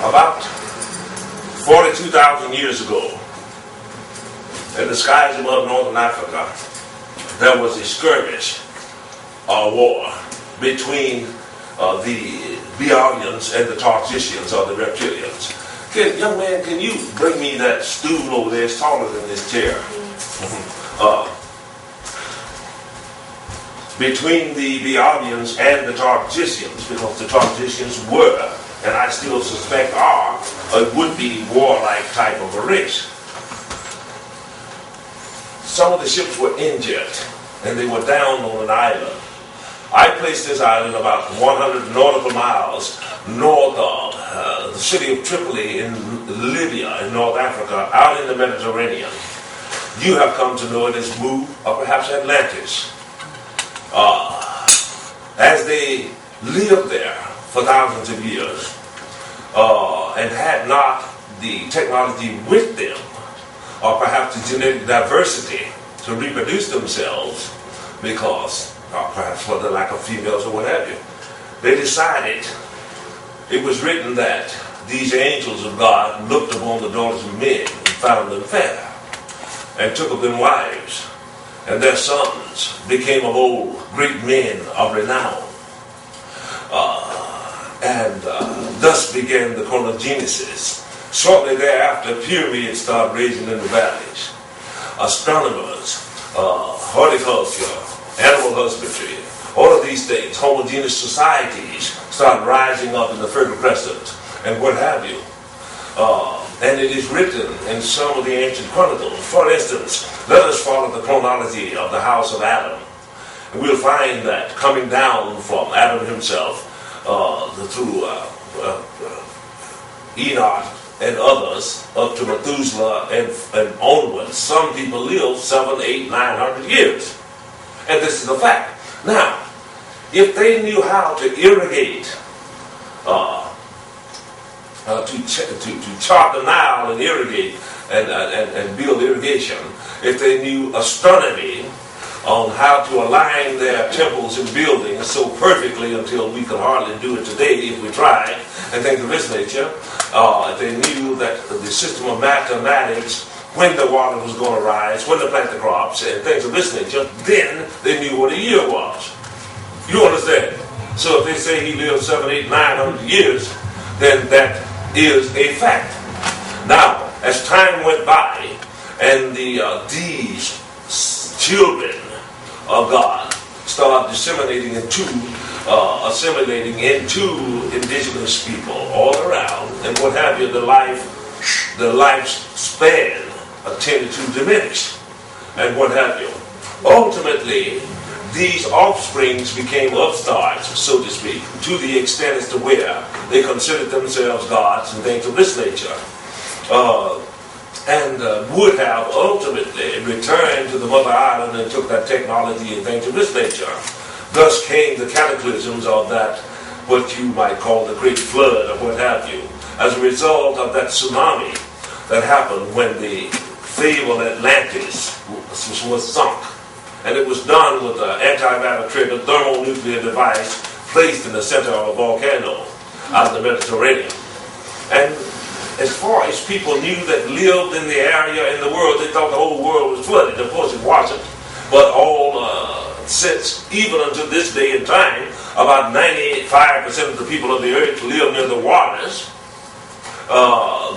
About 42,000 years ago, in the skies above northern Africa, there was a skirmish or war between the A.I.R and the Tartessians, or the reptilians. Young man, can you bring me that stool over there? It's taller than this chair. Between the A.I.R and the Tartessians, because the Tartessians were, and I still suspect are, a would-be warlike type of a race. Some of the ships were injured, and they were down on an island. I placed this island about 100 nautical miles north of the city of Tripoli in Libya, in North Africa, out in the Mediterranean. You have come to know it as Mu, or perhaps Atlantis. As they lived there for thousands of years and had not the technology with them, or perhaps the genetic diversity to reproduce themselves, because perhaps for the lack of females or what have you, they decided, it was written that these angels of God looked upon the daughters of men and found them fair, and took of them wives, and their sons became of old great men of renown. Thus began the chronogenesis. Shortly thereafter, pyramids started raising in the valleys. Astronomers, horticulture, animal husbandry, all of these things, homogeneous societies started rising up in the Fertile Crescent, and what have you. And it is written in some of the ancient chronicles. For instance, let us follow the chronology of the house of Adam. And we'll find that coming down from Adam himself through Enoch and others up to Methuselah and onwards, some people live 700, 800, 900 years. And this is a fact. Now, if they knew how to irrigate, to chart the Nile and irrigate and build irrigation, if they knew astronomy on how to align their temples and buildings so perfectly until we could hardly do it today if we tried, and things of this nature, if they knew that the system of mathematics, when the water was going to rise, when to plant the crops, and things of this nature, then they knew what a year was. You understand? So if they say he lived 700, 800, 900 years, then that is a fact. Now, as time went by, and these children of God started disseminating into, assimilating into indigenous people all around, and what have you, the lifespan tended to diminish, and what have you. Ultimately, these offsprings became upstarts, so to speak, to the extent as to where they considered themselves gods and things of this nature, and would have ultimately returned to the mother island and took that technology and things of this nature. Thus came the cataclysms of that, what you might call the great flood or what have you, as a result of that tsunami that happened when the fabled Atlantis was sunk. And it was done with an antimatter trigger thermonuclear device placed in the center of a volcano out of the Mediterranean. And as far as people knew that lived in the area in the world, they thought the whole world was flooded. Of course it wasn't. But since even until this day and time, about 95% of the people of the earth live near the waters.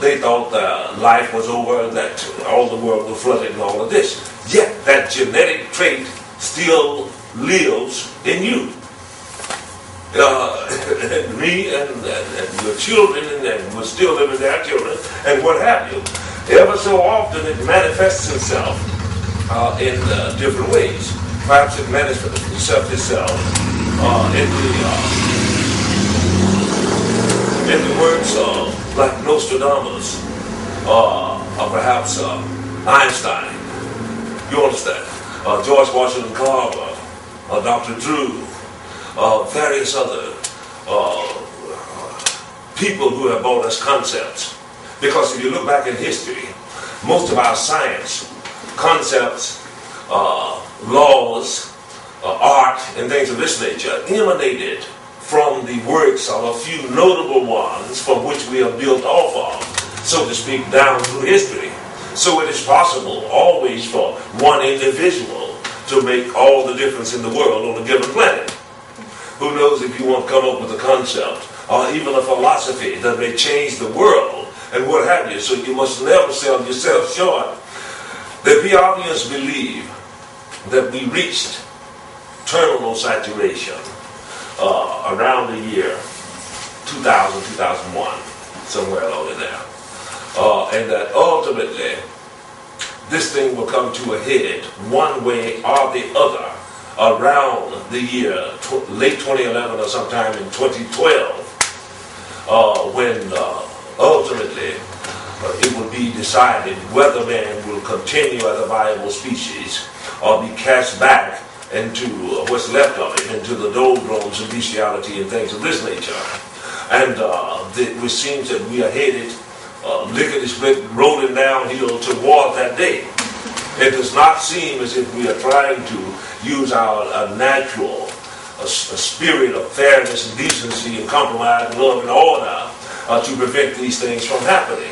They thought life was over, that all the world was flooded and all of this. Yet that genetic trait still lives in you. And me and your children, and will still live in their children, and what have you. Ever so often it manifests itself in different ways. Perhaps it manifests itself in the words of like Nostradamus, or perhaps Einstein. You understand? George Washington Carver, Dr. Drew, various other people who have brought us concepts. Because if you look back in history, most of our science, concepts, laws, art, and things of this nature emanated from the works of a few notable ones from which we are built off of, so to speak, down through history. So it is possible always for one individual to make all the difference in the world on a given planet. Who knows, if you want to come up with a concept or even a philosophy that may change the world and what have you. So you must never sell yourself short. The P.R.ians believe that we reached terminal saturation around the year 2000, 2001, somewhere along in there. And that ultimately this thing will come to a head one way or the other around the year late 2011 or sometime in 2012, when ultimately it will be decided whether man will continue as a viable species or be cast back into what's left of it, into the doldrums of bestiality and things of this nature. And it seems that we are headed lickety-split, rolling downhill toward that day. It does not seem as if we are trying to use our natural spirit of fairness and decency and compromise, love and order to prevent these things from happening.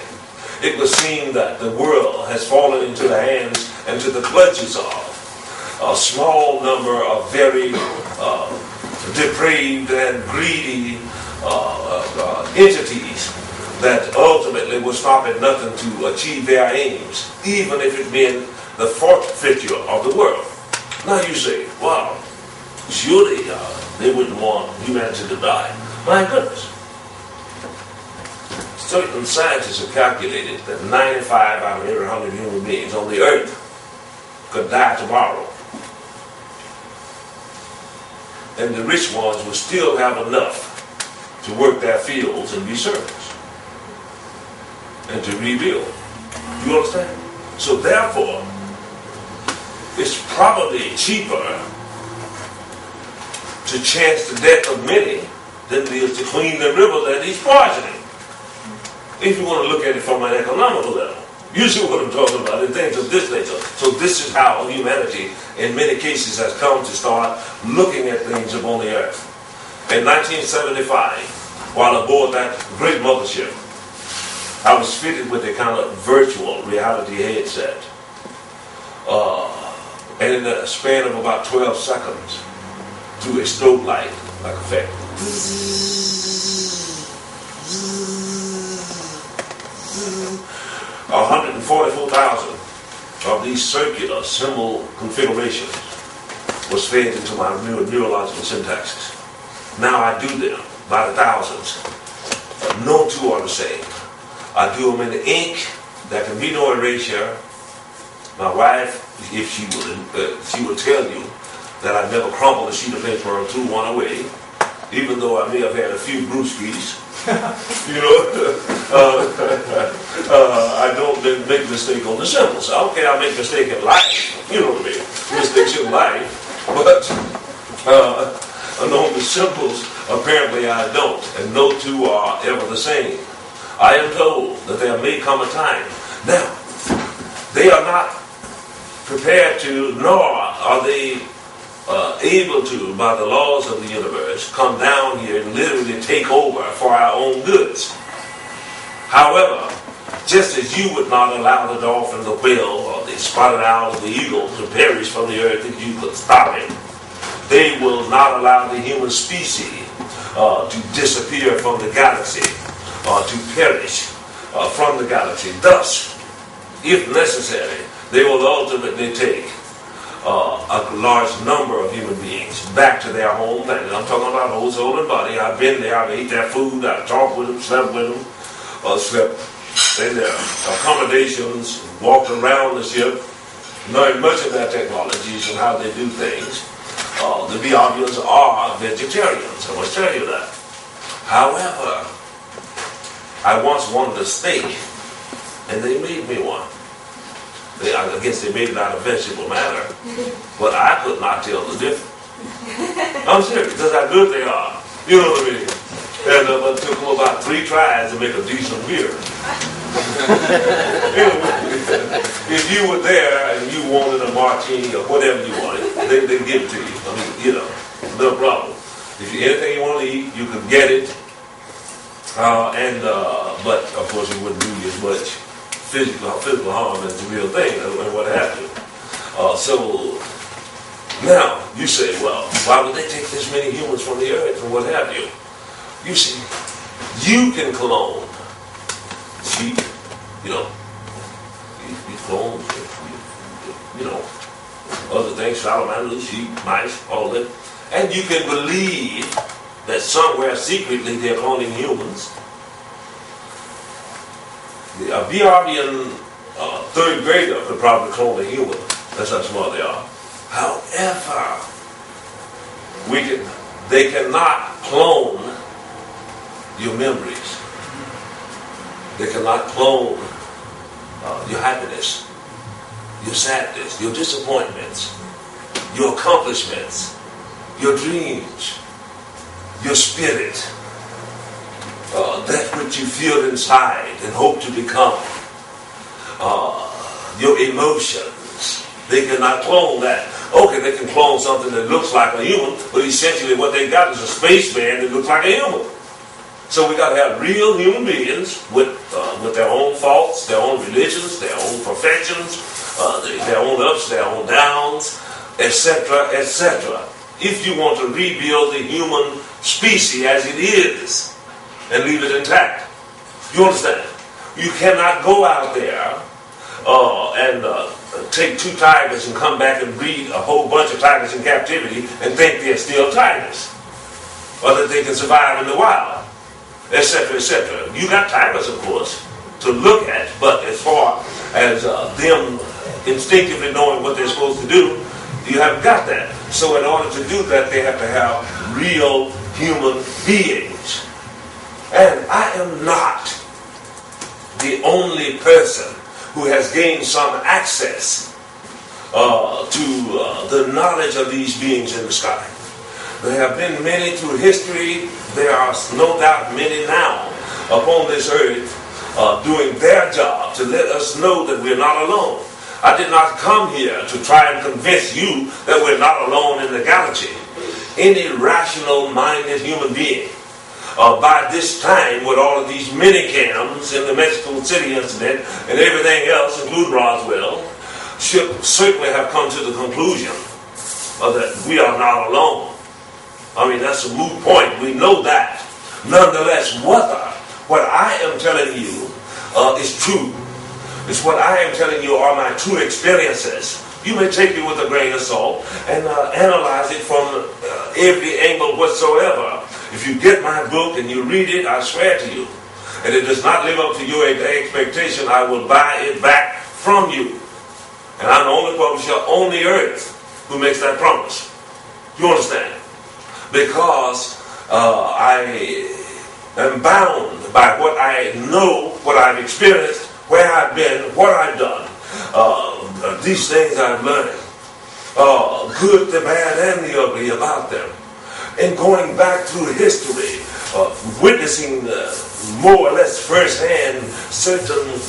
It would seem that the world has fallen into the hands and to the clutches of a small number of very depraved and greedy entities that ultimately will stop at nothing to achieve their aims, even if it meant the forfeiture of the world. Now you say, wow, surely they wouldn't want humanity to die. My goodness. Certain scientists have calculated that 95 out of every 100 human beings on the earth could die tomorrow. And the rich ones will still have enough to work their fields and be servants and to rebuild. You understand? So therefore, it's probably cheaper to chance the death of many than it is to clean the river that he's poisoning. If you want to look at it from an economical level. You see what I'm talking about in things of this nature. So this is how humanity, in many cases, has come to start looking at things upon the earth. In 1975, while aboard that great mothership, I was fitted with a kind of virtual reality headset. And in a span of about 12 seconds, through a strobe light like effect, 144,000 of these circular symbol configurations was fed into my neurological syntaxes. Now I do them by the thousands. No two are the same. I do them in the ink. There can be no erasure. My wife, if she will tell you that I never crumpled a sheet of paper or threw one away, even though I may have had a few brewskis. You know, I don't make a mistake on the symbols. Okay, I make a mistake in life. You know what I mean? Mistakes in life. But on the symbols, apparently I don't. And no two are ever the same. I am told that there may come a time. Now, they are not prepared to, nor are they able to, by the laws of the universe, come down here and literally take over for our own goods. However, just as you would not allow the dolphin, the whale, or the spotted owl, or the eagle to perish from the earth if you could stop it, they will not allow the human species to disappear from the galaxy or to perish from the galaxy. Thus, if necessary, they will ultimately take a large number of human beings back to their home planet. I'm talking about whole soul and body. I've been there, I've ate their food, I've talked with them, slept with them, slept in their accommodations, walked around the ship, learned much of their technologies and how they do things. The Biavians are vegetarians, I must tell you that. However, I once wanted a steak, and they made me one. I guess they made it out of vegetable matter, but I could not tell the difference. I'm serious, that's how good they are. You know what I mean? And it took them about 3 tries to make a decent beer. If you were there and you wanted a martini or whatever you wanted, they'd give it to you. I mean, you know, no problem. If you anything you want to eat, you can get it. But of course it wouldn't do you as much physical harm as the real thing and what have you. So now you say, well, why would they take this many humans from the earth and what have you? You see, you can clone sheep, you clone, other things, salamanders, sheep, mice, all that, and you can believe that somewhere secretly they're cloning humans. A Biardian third grader could probably clone a human. That's how smart they are. However, they cannot clone your memories. They cannot clone your happiness, your sadness, your disappointments, your accomplishments, your dreams, your spirit, that which you feel inside and hope to become, your emotions. They cannot clone that. Okay, they can clone something that looks like a human, but essentially what they got is a spaceman that looks like a human. So we got to have real human beings with their own faults, their own religions, their own perfections, their own ups, their own downs, etc., etc. If you want to rebuild the human species as it is and leave it intact. You understand? You cannot go out there and take two tigers and come back and breed a whole bunch of tigers in captivity and think they're still tigers, or that they can survive in the wild, etc., etc. You got tigers, of course, to look at, but as far as them instinctively knowing what they're supposed to do, you haven't got that. So in order to do that, they have to have real human beings. And I am not the only person who has gained some access to the knowledge of these beings in the sky. There have been many through history. There are no doubt many now upon this earth doing their job to let us know that we're not alone. I did not come here to try and convince you that we're not alone in the galaxy. Any rational-minded human being, by this time, with all of these minicams in the Mexico City incident and everything else, including Roswell, should certainly have come to the conclusion that we are not alone. I mean, that's a moot point. We know that. Nonetheless, what I am telling you is true. It's what I am telling you are my true experiences. You may take it with a grain of salt and analyze it from every angle whatsoever. If you get my book and you read it, I swear to you, and it does not live up to your expectation, I will buy it back from you. And I'm the only publisher on the earth who makes that promise. You understand? Because I am bound by what I know, what I've experienced, where I've been, what I've done, these things I've learned, good, the bad, and the ugly about them. And going back through history, witnessing more or less firsthand certain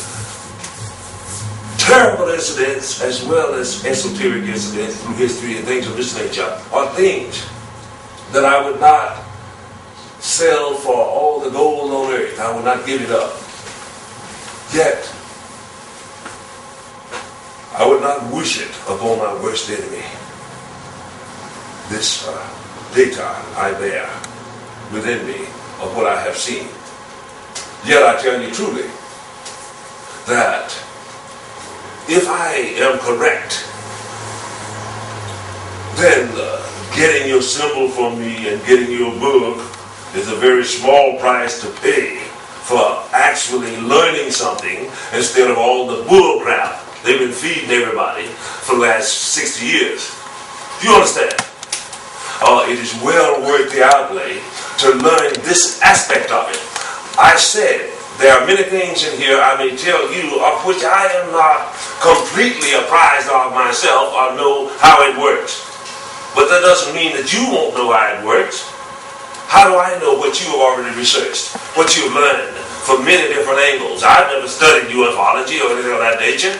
terrible incidents as well as esoteric incidents through history and things of this nature, are things that I would not sell for all the gold on earth. I would not give it up. Yet, I would not wish it upon my worst enemy. This data I bear within me of what I have seen. Yet I tell you truly that if I am correct, then getting your symbol from me and getting your book is a very small price to pay for actually learning something instead of all the bull crap they've been feeding everybody for the last 60 years. Do you understand? It is well worth the outlay to learn this aspect of it. I said there are many things in here I may tell you of which I am not completely apprised of myself or know how it works. But that doesn't mean that you won't know how it works. How do I know what you have already researched, what you've learned from many different angles? I've never studied ufology or anything of that nature.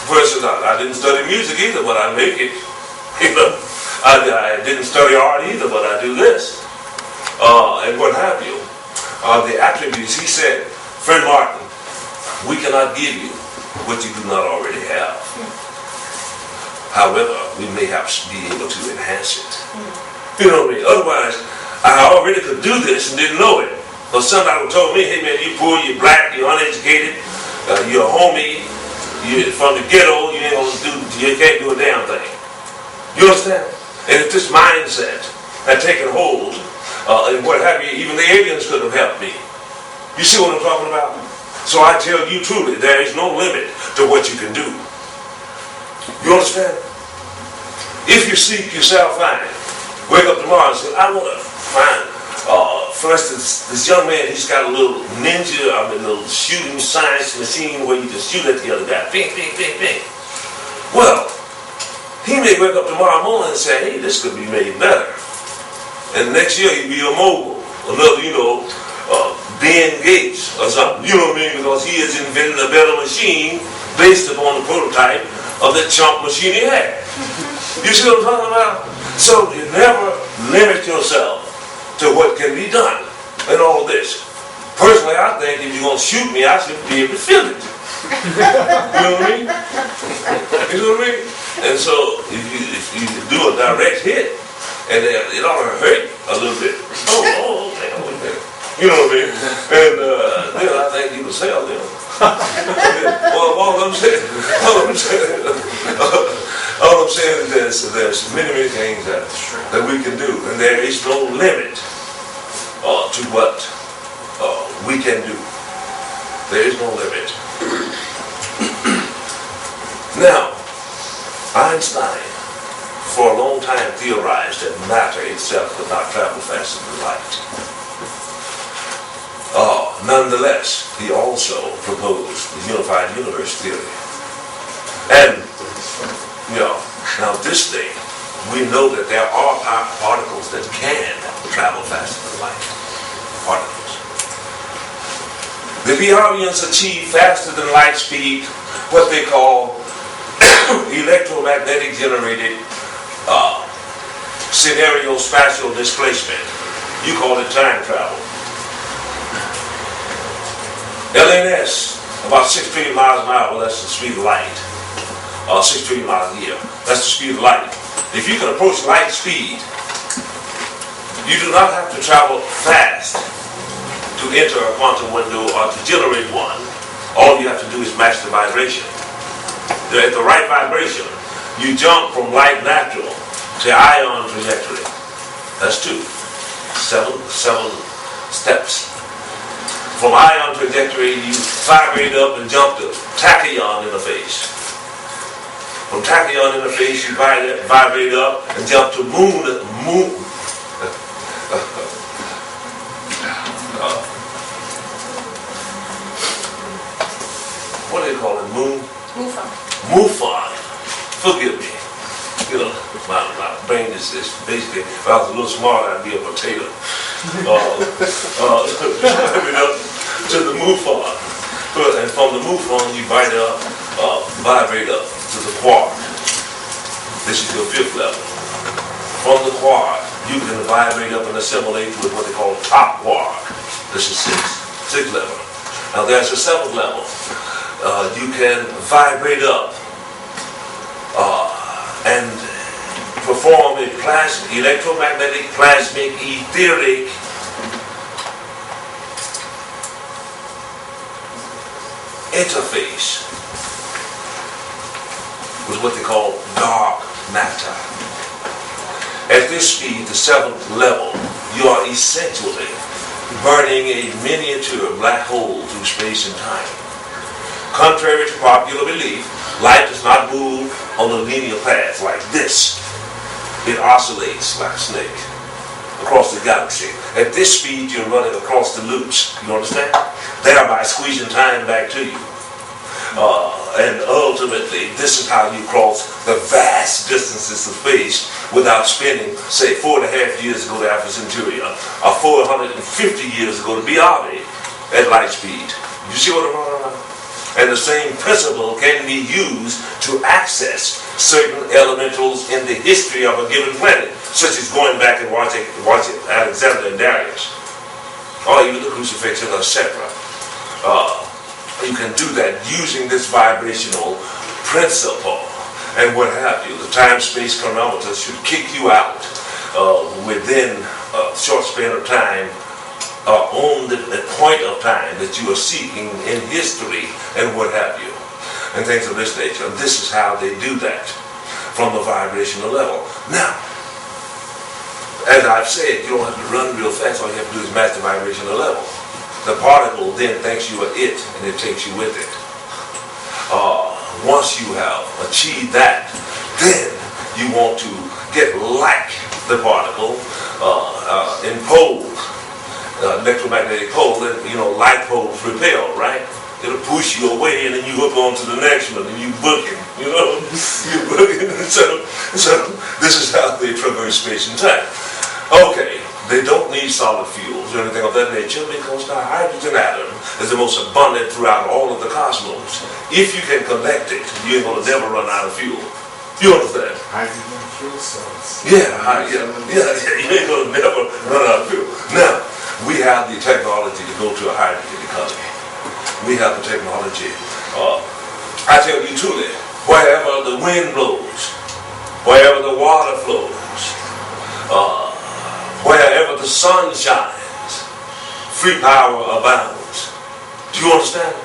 Personally, I didn't study music either, but I make it. I didn't study art either, but I do this, and what have you. The attributes, he said, friend Martin, we cannot give you what you do not already have. However, we may have to be able to enhance it. You know what I mean? Otherwise, I already could do this and didn't know it. But somebody told me, hey man, you poor, you're black, you're uneducated, you're a homie, you're from the ghetto, you can't do a damn thing. You understand? And if this mindset had taken hold, and what have you, even the aliens could have helped me. You see what I'm talking about? So I tell you truly, there is no limit to what you can do. You understand? If you seek, you shall find. Wake up tomorrow and say, I want to find, for instance, this young man, he's got a little little shooting science machine where you just shoot at the other guy. Bing, bing, bing, bing. Well, he may wake up tomorrow morning and say, hey, this could be made better. And next year he'll be a mogul. Another, Ben Gates or something. You know what I mean? Because he has invented a better machine based upon the prototype of that chump machine he had. You see what I'm talking about? So you never limit yourself to what can be done in all this. Personally, I think if you're going to shoot me, I should be able to feel it. You know what I mean? You know what I mean? And so if you do a direct hit, and it ought to hurt a little bit. Oh, okay, a little bit. You know what I mean? And then I think you can sell them. Well, all I'm saying is there's many things that we can do, and there is no limit to what we can do. There is no limit. Now, Einstein, for a long time, theorized that matter itself could not travel faster than light. Nonetheless, he also proposed the unified universe theory. And, now this day, we know that there are particles that can travel faster than light. Particles. The A.I.R.ians achieve faster than light speed what they call electromagnetic generated scenario spatial displacement. You call it time travel. LNS, about 6 trillion miles an hour, that's the speed of light. 6 trillion miles a year, that's the speed of light. If you can approach light speed, you do not have to travel fast to enter a quantum window or to generate one. All you have to do is match the vibration. At the right vibration, you jump from light natural to ion trajectory. That's 2. 7 steps. From ion trajectory, you vibrate up and jump to tachyon interface. From tachyon interface, you vibrate up and jump to moon. What do they call it? MUFON. Forgive me. My brain is basically, if I was a little smarter, I'd be a potato. To the MUFON. And from the MUFON, you vibrate up to the quark. This is your 5th level. From the quark, you can vibrate up and assimilate with what they call top quark. This is 6th level. Now there's a 7th level. You can vibrate up and perform a electromagnetic plasmic etheric interface with what they call dark matter. At this speed, the 7th level, you are essentially burning a miniature black hole through space and time. Contrary to popular belief, light does not move on a linear path like this. It oscillates like a snake across the galaxy. At this speed, you're running across the loops. You understand? Thereby squeezing time back to you. And ultimately, this is how you cross the vast distances of space without spending, say, 4.5 years ago to Alpha Centauri, or 450 years ago to Biavi at light speed. You see what I'm talking about? And the same principle can be used to access certain elementals in the history of a given planet, such as going back and watching Alexander and Darius, or even the crucifixion, etc. You can do that using this vibrational principle and what have you. The time-space chronometer should kick you out within a short span of time on the point of time that you are seeking in history and what have you, and things of this nature. And this is how they do that from the vibrational level. Now, as I've said, you don't have to run real fast. All you have to do is match the vibrational level. The particle then thinks you are it, and it takes you with it. Once you have achieved that, then you want to get like the particle in poles, electromagnetic pole, and like poles repel, right? It'll push you away, and then you hook on to the next one, and you booking, you're booking. So this is how they traverse space and time. Okay, they don't need solid fuels or anything of that nature because the hydrogen atom is the most abundant throughout all of the cosmos. If you can collect it, you ain't gonna never run out of fuel. You understand? Hydrogen fuel cells. Yeah, you ain't gonna never run out of fuel. Now, we have the technology to go to a hydrogen economy. We have the technology. I tell you truly, wherever the wind blows, wherever the water flows, wherever the sun shines, free power abounds. Do you understand?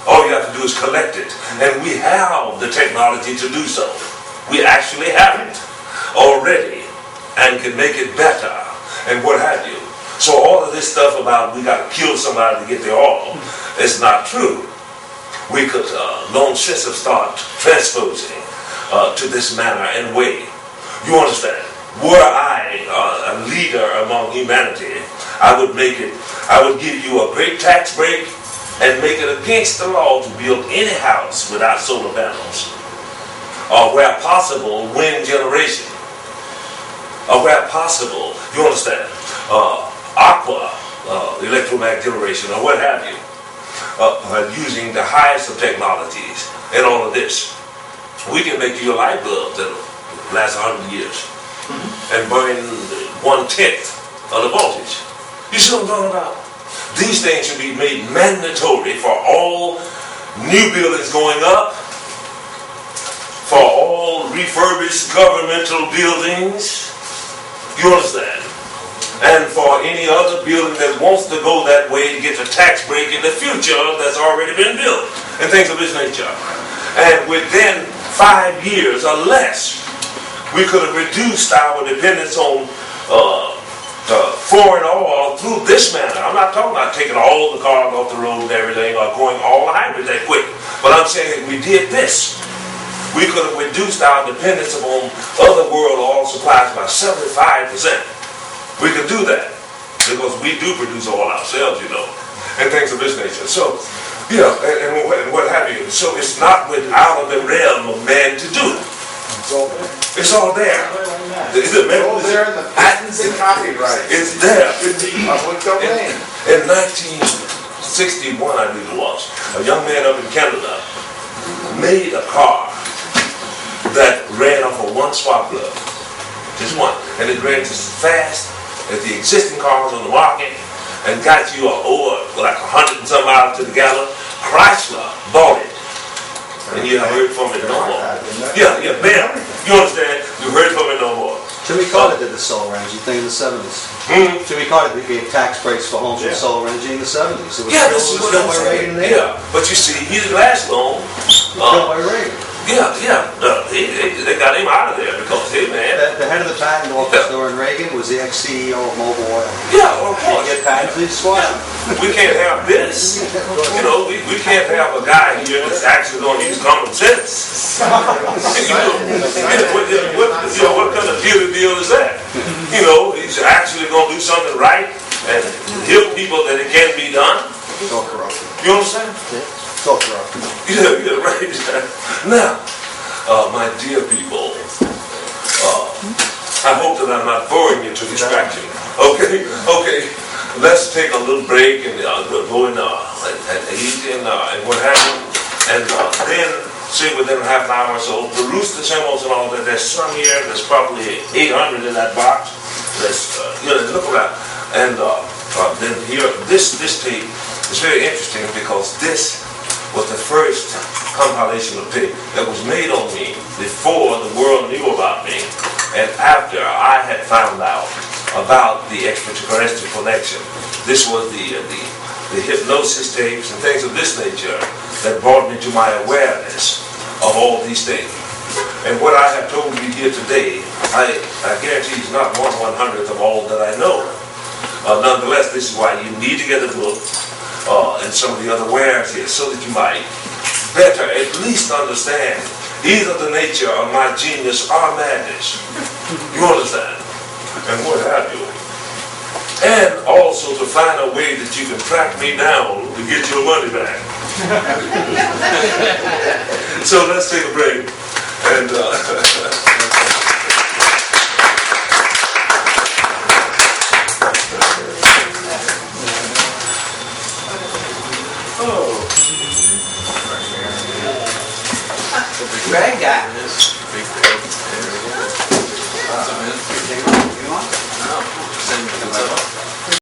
All you have to do is collect it. And we have the technology to do so. We actually have it already and can make it better and what have you. So all of this stuff about we got to kill somebody to get the oil is not true. We could long since have started transposing to this manner and way. You understand? Were I a leader among humanity, I would give you a great tax break and make it against the law to build any house without solar panels. Or where possible, wind generation. Or where possible, you understand, aqua, electromagnetic generation, or what have you, using the highest of technologies and all of this. We can make you a light bulb that'll last 100 years. And burn 1/10 of the voltage. You see what I'm talking about? These things should be made mandatory for all new buildings going up, for all refurbished governmental buildings. You understand? And for any other building that wants to go that way to get the tax break in the future that's already been built, and things of this nature. And within 5 years or less, we could have reduced our dependence on foreign oil through this manner. I'm not talking about taking all the cars off the road and everything or going all hybrid that quick. But I'm saying if we did this, we could have reduced our dependence upon other world oil supplies by 75%. We could do that because we do produce oil ourselves, and things of this nature. So, and what have you. So it's not out of the realm of man to do it. It's all there. It's all there in the patents and copyrights. It's there. Public domain. In 1961, I believe it was, a young man up in Canada made a car that ran off of one spark plug. Just one. And it ran just as fast as the existing cars on the market and got you over like 100 and some miles to the gallon. Chrysler bought it. And you have heard from it no more. Yeah, bam. You understand? You heard from it no more. Jimmy Carter did the solar energy thing in the 70s. Jimmy Carter gave tax breaks for homes with solar energy in the 70s. It was still by Reagan there. Yeah, but you see, he didn't last long. Still by Reagan. They got him out of there because, hey man. The head of the patent office during Reagan was the ex-CEO of Mobil Oil. Yeah, well, of course. He had patents, he squashed them. We can't have this. We can't have a guy here that's actually going to use common sense. What kind of deal is that? He's actually going to do something right and help people that it can be done. So corrupt. You understand? Yeah. So corrupt. Yeah, right. Now, my dear people, I hope that I'm not boring you to distraction. Okay. Let's take a little break and go in and eat and what have you. And then say within half an hour or so, peruse the symbols and all that. There's some here, there's probably 800 in that box. There's, look around. And then here, this tape is very interesting because this was the first compilation of tape that was made on me before the world knew about me and after I had found out about the extraterrestrial connection. This was the hypnosis tapes and things of this nature that brought me to my awareness of all these things. And what I have told you here today, I guarantee is not 1/100th of all that I know. Nonetheless, this is why you need to get the book and some of the other wares here so that you might better at least understand either the nature of my genius or madness. You understand? And what have you. And also to find a way that you can track me down to get your money back. So let's take a break. And Greg got Big